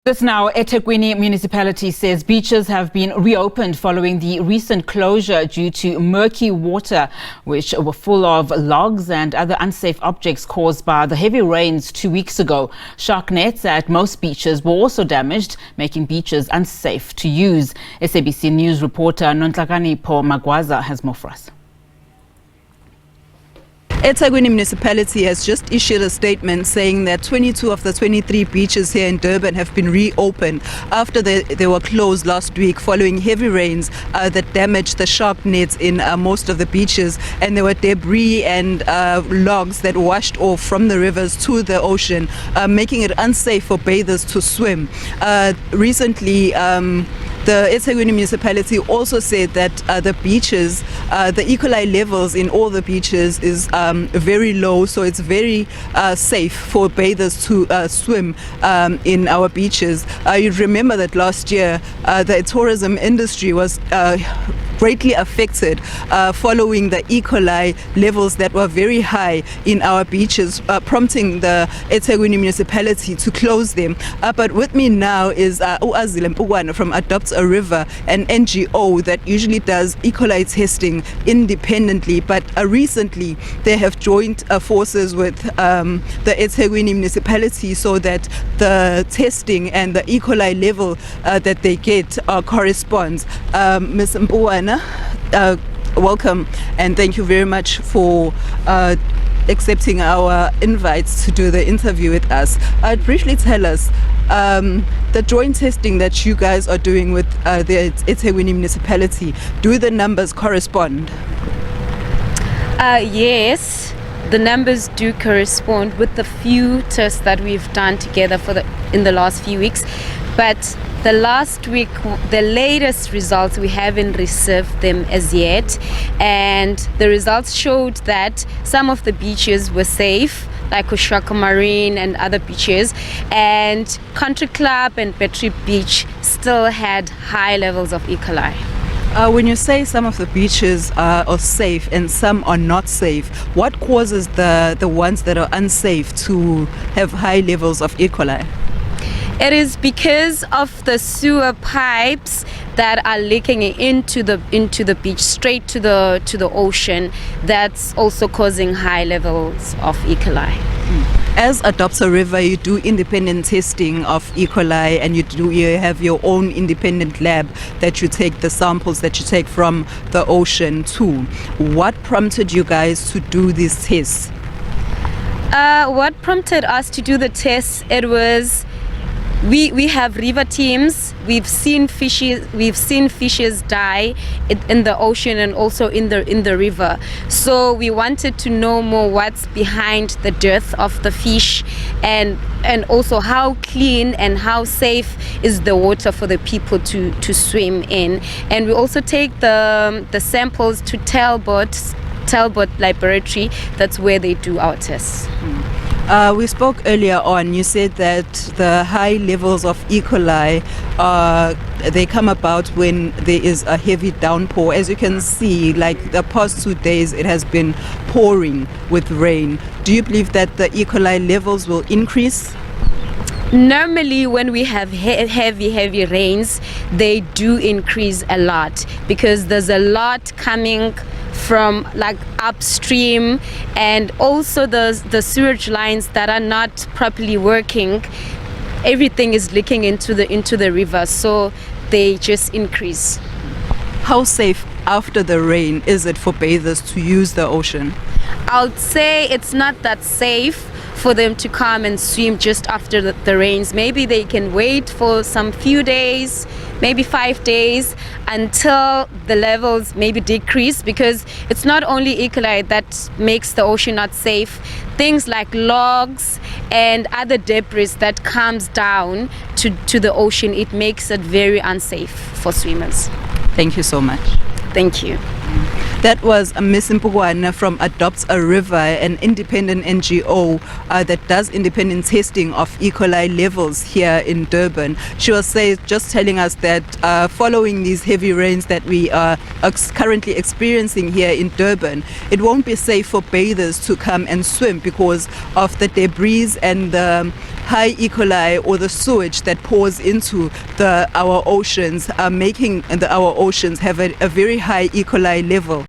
This now, eThekwini municipality says beaches have been reopened following the recent closure due to murky water, which were full of logs and other unsafe objects caused by the heavy rains 2 weeks ago. Shark nets at most beaches were also damaged, making beaches unsafe to use. SABC News reporter Nonhlakanipho Magwaza has more for us. eThekwini municipality has just issued a statement saying that 22 of the 23 beaches here in Durban have been reopened after they were closed last week following heavy rains that damaged the shark nets in most of the beaches, and there were debris and logs that washed off from the rivers to the ocean, making it unsafe for bathers to swim. Recently, the eThekwini municipality also said that the beaches, the E. coli levels in all the beaches is very low, so it's very safe for bathers to swim in our beaches. You remember that last year the tourism industry was greatly affected following the E. coli levels that were very high in our beaches, prompting the eThekwini municipality to close them. But with me now is Azile Mpugwana from Adopt a River, an NGO that usually does E. coli testing independently, but recently they have joined forces with the eThekwini municipality so that the testing and the E. coli level that they get corresponds. Ms. Mpugwana, welcome, and thank you very much for accepting our invites to do the interview with us. Briefly tell us the joint testing that you guys are doing with the eThekwini municipality. Do the numbers correspond? Yes, the numbers do correspond with the few tests that we've done together in the last few weeks, but the last week, the latest results, we haven't received them as yet, and the results showed that some of the beaches were safe, like Ushaka Marine and other beaches, and Country Club and Battery Beach still had high levels of E. coli. When you say some of the beaches are safe and some are not safe, what causes the ones that are unsafe to have high levels of E. coli? It is because of the sewer pipes that are leaking into the beach, straight to the ocean. That's also causing high levels of E. coli. As Adopt a River, you do independent testing of E. coli, and you have your own independent lab that you take the samples that you take from the ocean to. What prompted you guys to do these tests? What prompted us to do the tests? It was we have river teams. We've seen fishes die in the ocean and also in the river. So we wanted to know more what's behind the death of the fish, and also how clean and how safe is the water for the people to swim in. And we also take the samples to Talbot Laboratory. That's where they do our tests. We spoke earlier on, you said that the high levels of E. coli, they come about when there is a heavy downpour. As you can see, like the past 2 days, it has been pouring with rain. Do you believe that the E. coli levels will increase? Normally when we have heavy rains, they do increase a lot because there's a lot coming from like upstream, and also the sewage lines that are not properly working. Everything is leaking into the river, so they just increase. How safe after the rain is it for bathers to use the ocean? I would say it's not that safe for them to come and swim just after the rains. Maybe they can wait for some few days, maybe 5 days, until the levels maybe decrease, because it's not only E. coli that makes the ocean not safe. Things like logs and other debris that comes down to the ocean, it makes it very unsafe for swimmers. Thank you so much. Thank you. That was Miss Mpugwana from Adopts a River, an independent NGO that does independent testing of E. coli levels here in Durban. She was just telling us that following these heavy rains that we are currently experiencing here in Durban, it won't be safe for bathers to come and swim because of the debris and the high E. coli or the sewage that pours into our oceans, making our oceans have a very high E. coli level.